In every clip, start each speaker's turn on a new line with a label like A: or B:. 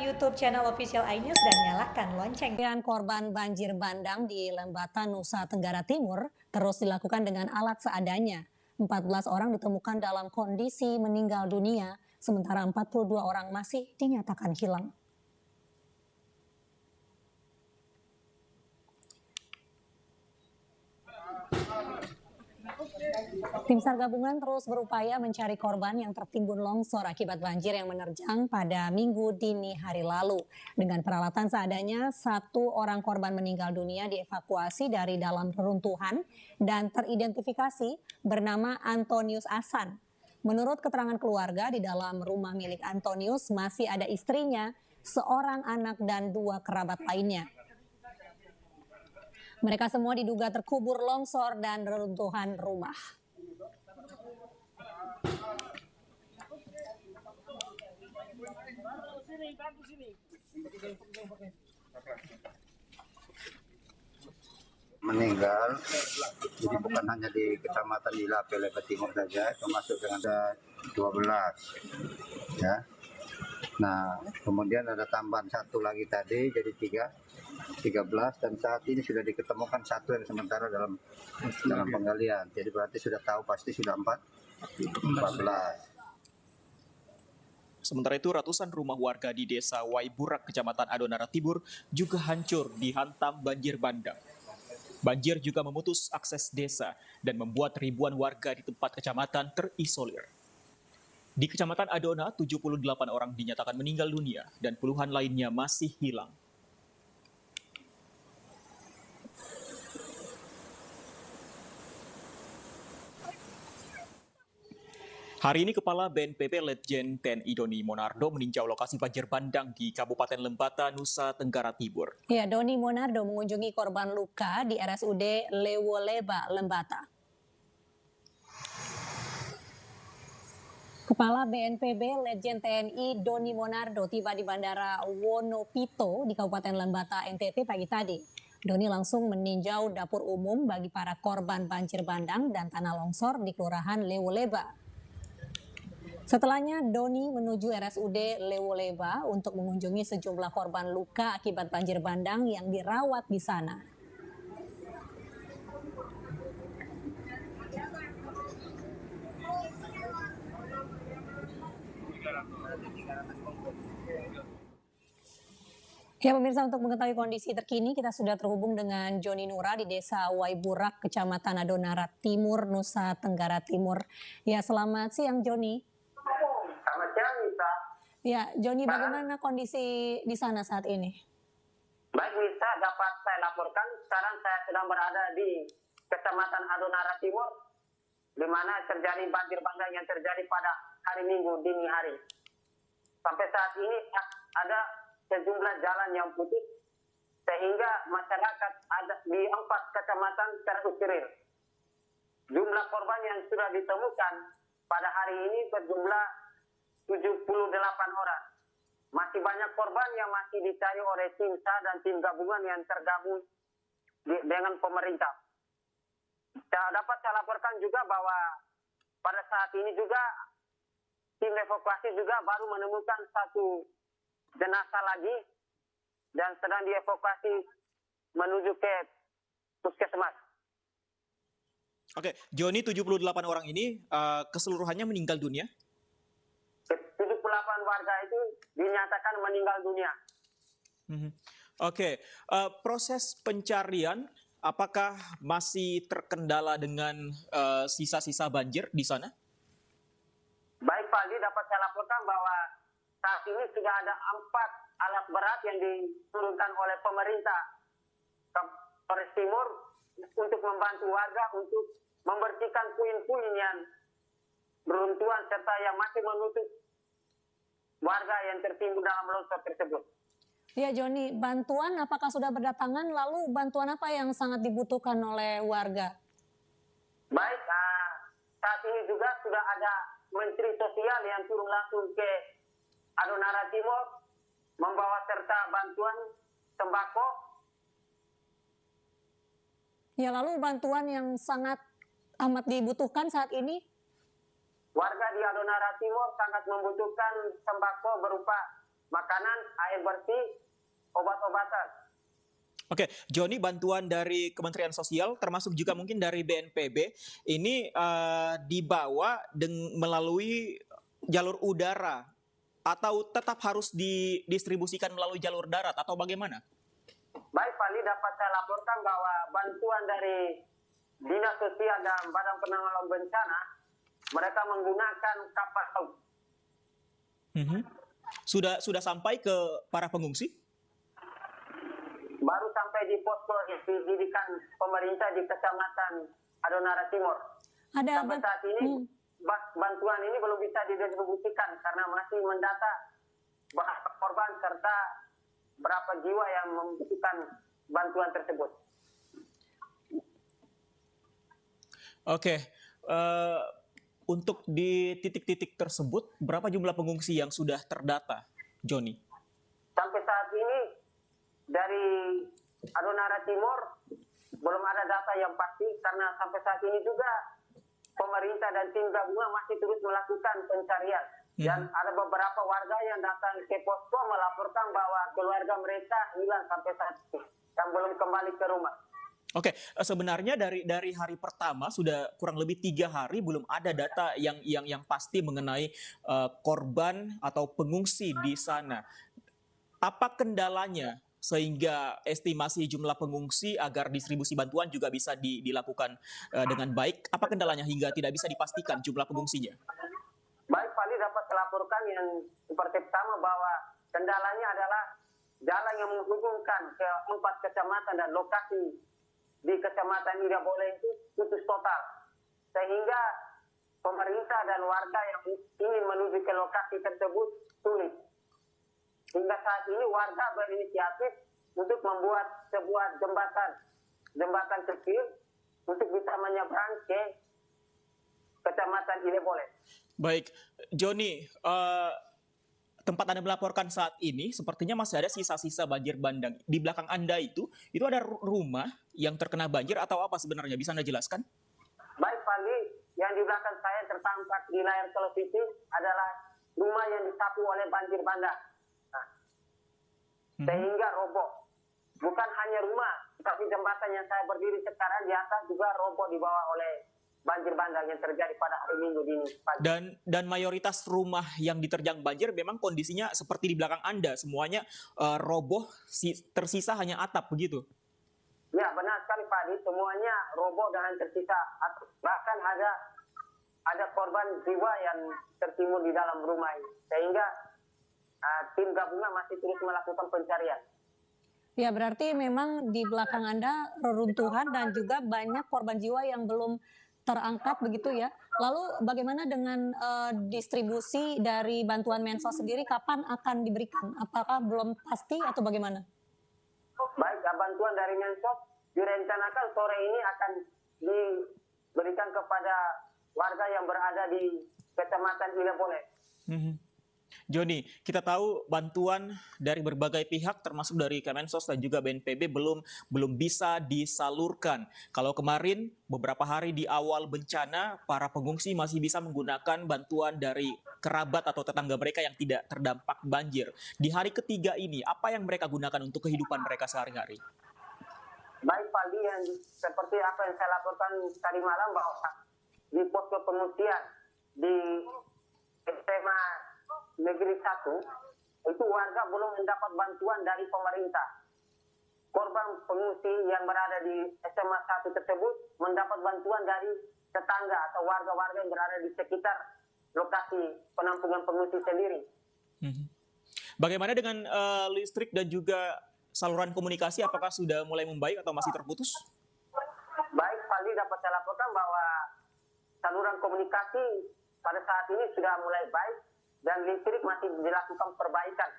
A: YouTube channel official iNews dan nyalakan lonceng.
B: Korban banjir bandang di Lembata, Nusa Tenggara Timur terus dilakukan dengan alat seadanya. 14 orang ditemukan dalam kondisi meninggal dunia, sementara 42 orang masih dinyatakan hilang. Tim SAR gabungan terus berupaya mencari korban yang tertimbun longsor akibat banjir yang menerjang pada Minggu dini hari lalu. Dengan peralatan seadanya, 1 orang korban meninggal dunia dievakuasi dari dalam reruntuhan dan teridentifikasi bernama Antonius Asan. Menurut keterangan keluarga, di dalam rumah milik Antonius masih ada istrinya, seorang anak dan 2 kerabat lainnya. Mereka semua diduga terkubur longsor dan reruntuhan rumah.
C: Meninggal, jadi bukan hanya di kecamatan Ilape, Lembata Timur saja, termasuk dengan ada 12, ya. Nah, kemudian ada tambahan 1 lagi tadi, jadi 13, dan saat ini sudah diketemukan 1 yang sementara dalam penggalian. Jadi berarti sudah tahu pasti sudah 14.
D: Sementara itu, ratusan rumah warga di Desa Waiburak, Kecamatan Adonara Timur juga hancur dihantam banjir bandang. Banjir juga memutus akses desa dan membuat ribuan warga di tempat kecamatan terisolir. Di Kecamatan Adona, 78 orang dinyatakan meninggal dunia dan puluhan lainnya masih hilang. Hari ini Kepala BNPB Letjen TNI Doni Monardo meninjau lokasi banjir bandang di Kabupaten Lembata, Nusa Tenggara Timur.
B: Ya, Doni Monardo mengunjungi korban luka di RSUD Lewoleba, Lembata. Kepala BNPB Letjen TNI Doni Monardo tiba di Bandara Wonopito di Kabupaten Lembata, NTT pagi tadi. Doni langsung meninjau dapur umum bagi para korban banjir bandang dan tanah longsor di Kelurahan Lewoleba. Setelahnya, Doni menuju RSUD Lewoleba untuk mengunjungi sejumlah korban luka akibat banjir bandang yang dirawat di sana. Ya pemirsa, untuk mengetahui kondisi terkini kita sudah terhubung dengan Joni Nura di Desa Waiburak, Kecamatan Adonara Timur, Nusa Tenggara Timur. Ya, selamat siang Joni.
E: Selamat siang, Nisa.
B: Ya, Joni, bagaimana kondisi di sana saat ini?
E: Baik, Nisa, dapat saya laporkan sekarang saya sedang berada di Kecamatan Adonara Timur, di mana terjadi banjir bandang yang terjadi pada hari Minggu dini hari. Sampai saat ini ada sejumlah jalan yang putus, sehingga masyarakat ada di 4 kecamatan terusir. Jumlah korban yang sudah ditemukan pada hari ini berjumlah 78 orang. Masih banyak korban yang masih dicari oleh tim SAR dan tim gabungan yang tergabung dengan pemerintah. Dapat saya laporkan juga bahwa pada saat ini juga tim evakuasi juga baru menemukan 1 jenazah lagi dan sedang dievakuasi menuju ke puskesmas.
D: Oke, Joni, 78 orang ini keseluruhannya meninggal dunia?
E: 78 warga itu dinyatakan meninggal dunia.
D: Oke, proses pencarian apakah masih terkendala dengan sisa-sisa banjir di sana?
E: Baik, Pak Aldi, dapat saya laporkan bahwa saat ini sudah ada 4 alat berat yang diturunkan oleh pemerintah Polres Timur untuk membantu warga untuk membersihkan puing-puing yang beruntuhan serta yang masih menutup warga yang tertimbun dalam longsor tersebut.
B: Ya Joni, bantuan apakah sudah berdatangan? Lalu bantuan apa yang sangat dibutuhkan oleh warga?
E: Baik, saat ini juga sudah ada Menteri Sosial yang turun langsung ke Adonara Timur membawa serta bantuan sembako.
B: Ya, lalu bantuan yang sangat amat dibutuhkan saat ini?
E: Warga di Adonara Timur sangat membutuhkan sembako berupa makanan, air bersih, obat-obatan.
D: Oke, Joni, bantuan dari Kementerian Sosial termasuk juga mungkin dari BNPB ini dibawa melalui jalur udara atau tetap harus didistribusikan melalui jalur darat atau bagaimana?
E: Baik, Fali, dapat saya laporkan bahwa bantuan dari Dinas Sosial dan Badan Penanggulangan Bencana, mereka menggunakan kapal laut.
D: Sudah sampai ke para pengungsi?
E: Baru sampai di posko didikan pemerintah di Kecamatan Adonara Timur. Sampai saat ini bantuan ini belum bisa didistribusikan karena masih mendata berapa korban serta berapa jiwa yang membutuhkan bantuan tersebut.
D: Oke, untuk di titik-titik tersebut berapa jumlah pengungsi yang sudah terdata, Joni?
E: Sampai saat ini dari Adonara Timur belum ada data yang pasti karena sampai saat ini juga pemerintah dan tim gabungan masih terus melakukan pencarian. Dan ada beberapa warga yang datang ke posko melaporkan bahwa keluarga mereka hilang sampai saat ini dan belum kembali ke rumah.
D: Oke, sebenarnya dari hari pertama sudah kurang lebih 3 hari belum ada data yang pasti mengenai korban atau pengungsi di sana. Apa kendalanya sehingga estimasi jumlah pengungsi agar distribusi bantuan juga bisa dilakukan dengan baik? Apa kendalanya hingga tidak bisa dipastikan jumlah pengungsinya?
E: Baik, Fali, dapat melaporkan yang seperti pertama bahwa kendalanya adalah jalan yang menghubungkan ke 4 kecamatan dan lokasi di Kecamatan Ida Boleh itu putus total. Sehingga pemerintah dan warga yang ingin menuju ke lokasi tersebut sulit. Hingga saat ini warga berinisiatif untuk membuat sebuah jembatan kecil untuk bisa menyeberang ke Kecamatan Ida Boleh.
D: Baik, Joni, tempat Anda melaporkan saat ini sepertinya masih ada sisa-sisa banjir bandang. Di belakang Anda itu ada rumah yang terkena banjir atau apa sebenarnya? Bisa Anda jelaskan?
E: Baik, Fandi, yang di belakang saya tertampak di layar televisi adalah rumah yang disapu oleh banjir bandang. Sehingga roboh. Bukan hanya rumah, tapi jembatan yang saya berdiri sekarang di atas juga roboh dibawa oleh banjir bandang yang terjadi pada hari Minggu dini pagi.
D: Dan mayoritas rumah yang diterjang banjir memang kondisinya seperti di belakang Anda, semuanya roboh, tersisa hanya atap begitu.
E: Ya, benar sekali, Pak Adi. Semuanya roboh dan tersisa atap. Bahkan ada korban jiwa yang tertimbun di dalam rumah ini. Sehingga tim gabungan masih terus melakukan pencarian.
B: Ya, berarti memang di belakang Anda reruntuhan dan juga banyak korban jiwa yang belum terangkat begitu ya. Lalu bagaimana dengan distribusi dari bantuan Mensos sendiri, kapan akan diberikan? Apakah belum pasti atau bagaimana?
E: Baik, bantuan dari Mensos direncanakan sore ini akan diberikan kepada warga yang berada di Kecamatan Ida Boleh.
D: Joni, kita tahu bantuan dari berbagai pihak termasuk dari Kemensos dan juga BNPB belum bisa disalurkan. Kalau kemarin beberapa hari di awal bencana, para pengungsi masih bisa menggunakan bantuan dari kerabat atau tetangga mereka yang tidak terdampak banjir. Di hari ketiga ini, apa yang mereka gunakan untuk kehidupan mereka sehari-hari?
E: Baik, Pak, yang seperti apa yang saya laporkan tadi malam bahwa di posko pengungsian di SMA Negeri 1 itu warga belum mendapat bantuan dari pemerintah. Korban pengungsi yang berada di SMA 1 tersebut mendapat bantuan dari tetangga atau warga-warga yang berada di sekitar lokasi penampungan pengungsi sendiri.
D: Bagaimana dengan listrik dan juga saluran komunikasi, apakah sudah mulai membaik atau masih terputus?
E: Baik, Fali, dapat saya laporkan bahwa saluran komunikasi pada saat ini sudah mulai baik dan listrik masih dilakukan perbaikan.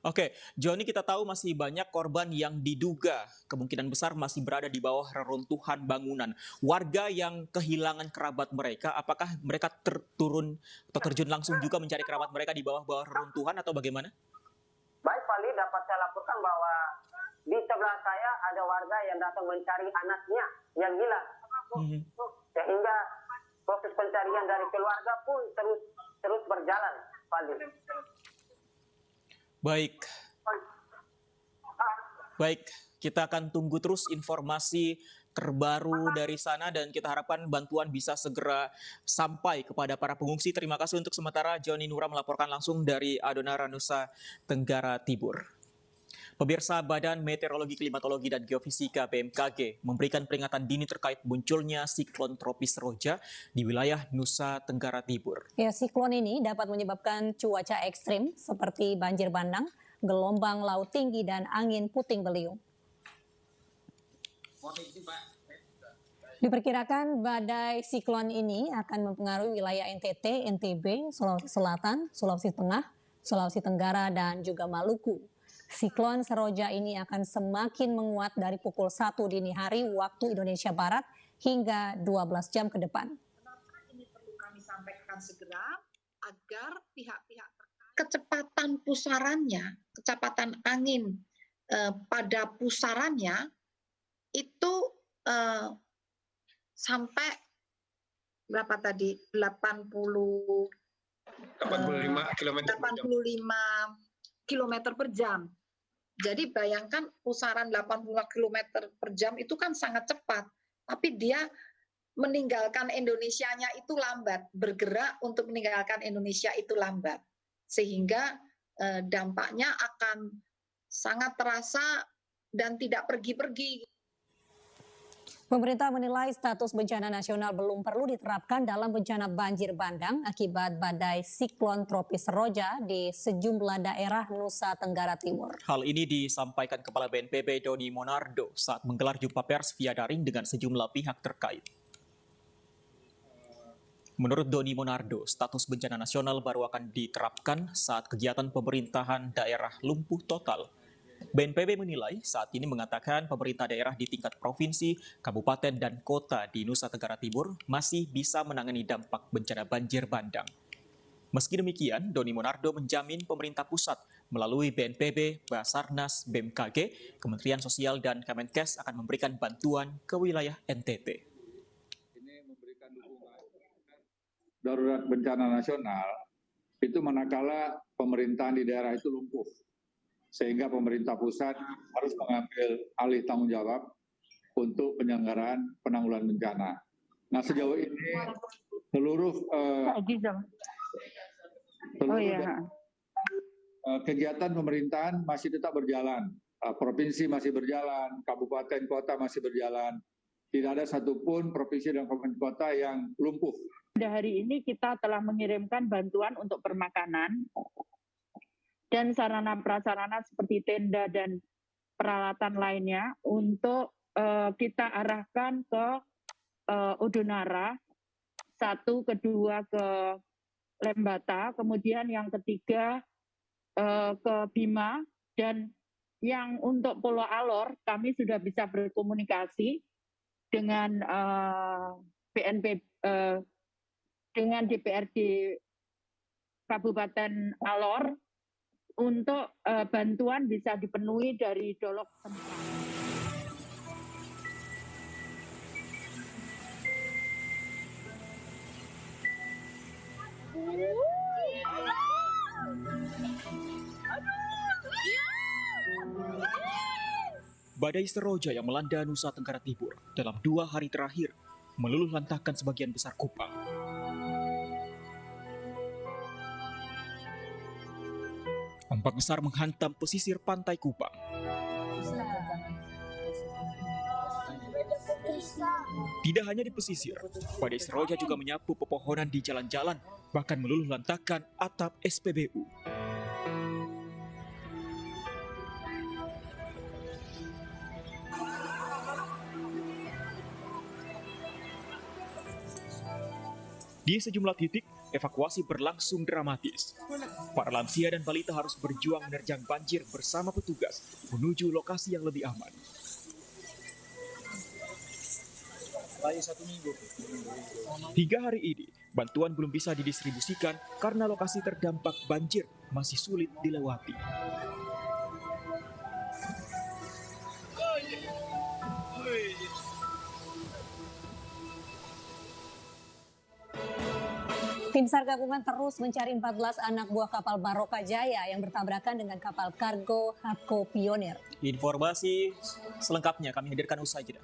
D: Oke, Joni, kita tahu masih banyak korban yang diduga kemungkinan besar masih berada di bawah reruntuhan bangunan. Warga yang kehilangan kerabat mereka, apakah mereka turun atau terjun langsung juga mencari kerabat mereka di bawah reruntuhan atau bagaimana?
E: Baik, Fali, dapat saya laporkan bahwa di sebelah saya ada warga yang datang mencari anaknya yang hilang. Sehingga proses pencarian dari keluarga pun terus berjalan, Fali.
D: Baik, kita akan tunggu terus informasi terbaru dari sana dan kita harapkan bantuan bisa segera sampai kepada para pengungsi. Terima kasih untuk sementara Joni Nura melaporkan langsung dari Adonara, Nusa Tenggara Timur. Pemirsa, Badan Meteorologi, Klimatologi, dan Geofisika BMKG memberikan peringatan dini terkait munculnya siklon tropis Roja di wilayah Nusa Tenggara Timur.
B: Ya, siklon ini dapat menyebabkan cuaca ekstrim seperti banjir bandang, gelombang laut tinggi, dan angin puting beliung. Diperkirakan badai siklon ini akan mempengaruhi wilayah NTT, NTB, Sulawesi Selatan, Sulawesi Tengah, Sulawesi Tenggara, dan juga Maluku. Siklon Seroja ini akan semakin menguat dari pukul 1 dini hari waktu Indonesia Barat hingga 12 jam ke depan.
F: Kenapa ini perlu kami sampaikan segera agar pihak-pihak kecepatan pusarannya, kecepatan angin pada pusarannya itu sampai berapa tadi? 85 km per jam. Jadi bayangkan pusaran 85 km per jam itu kan sangat cepat, tapi dia meninggalkan Indonesianya itu lambat, bergerak untuk meninggalkan Indonesia itu lambat, sehingga dampaknya akan sangat terasa dan tidak pergi-pergi.
B: Pemerintah menilai status bencana nasional belum perlu diterapkan dalam bencana banjir bandang akibat badai siklon tropis Roja di sejumlah daerah Nusa Tenggara Timur.
D: Hal ini disampaikan Kepala BNPB Doni Monardo saat menggelar jumpa pers via daring dengan sejumlah pihak terkait. Menurut Doni Monardo, status bencana nasional baru akan diterapkan saat kegiatan pemerintahan daerah lumpuh total. BNPB menilai saat ini mengatakan pemerintah daerah di tingkat provinsi, kabupaten, dan kota di Nusa Tenggara Timur masih bisa menangani dampak bencana banjir bandang. Meski demikian, Doni Monardo menjamin pemerintah pusat melalui BNPB, Basarnas, BMKG, Kementerian Sosial, dan Kemenkes akan memberikan bantuan ke wilayah NTT.
G: Ini memberikan dukungan darurat bencana nasional itu manakala pemerintahan di daerah itu lumpuh. Sehingga pemerintah pusat harus mengambil alih tanggung jawab untuk penyelenggaraan penanggulangan bencana. Nah, sejauh ini seluruh kegiatan pemerintahan masih tetap berjalan. Provinsi masih berjalan, kabupaten kota masih berjalan. Tidak ada satupun provinsi dan kabupaten kota yang lumpuh.
H: Pada hari ini kita telah mengirimkan bantuan untuk permakanan dan sarana-prasarana seperti tenda dan peralatan lainnya untuk kita arahkan ke Udunara, 1, kedua ke Lembata, kemudian yang ketiga ke Bima, dan yang untuk Pulau Alor kami sudah bisa berkomunikasi dengan BNP dengan DPRD Kabupaten Alor untuk bantuan bisa dipenuhi dari Dolok tempat.
D: Badai Seroja yang melanda Nusa Tenggara Timur dalam 2 hari terakhir meluluh lantahkan sebagian besar Kupang. Ombak besar menghantam pesisir pantai Kupang. Tidak hanya di pesisir, badai Seroja juga menyapu pepohonan di jalan-jalan, bahkan meluluh lantahkan atap SPBU. Di sejumlah titik, evakuasi berlangsung dramatis. Para lansia dan balita harus berjuang menerjang banjir bersama petugas menuju lokasi yang lebih aman. 3 hari ini, bantuan belum bisa didistribusikan karena lokasi terdampak banjir masih sulit dilewati.
B: Tim SAR gabungan terus mencari 14 anak buah kapal Baroka Jaya yang bertabrakan dengan kapal kargo Hatko Pioneer.
D: Informasi selengkapnya kami hadirkan usai jeda.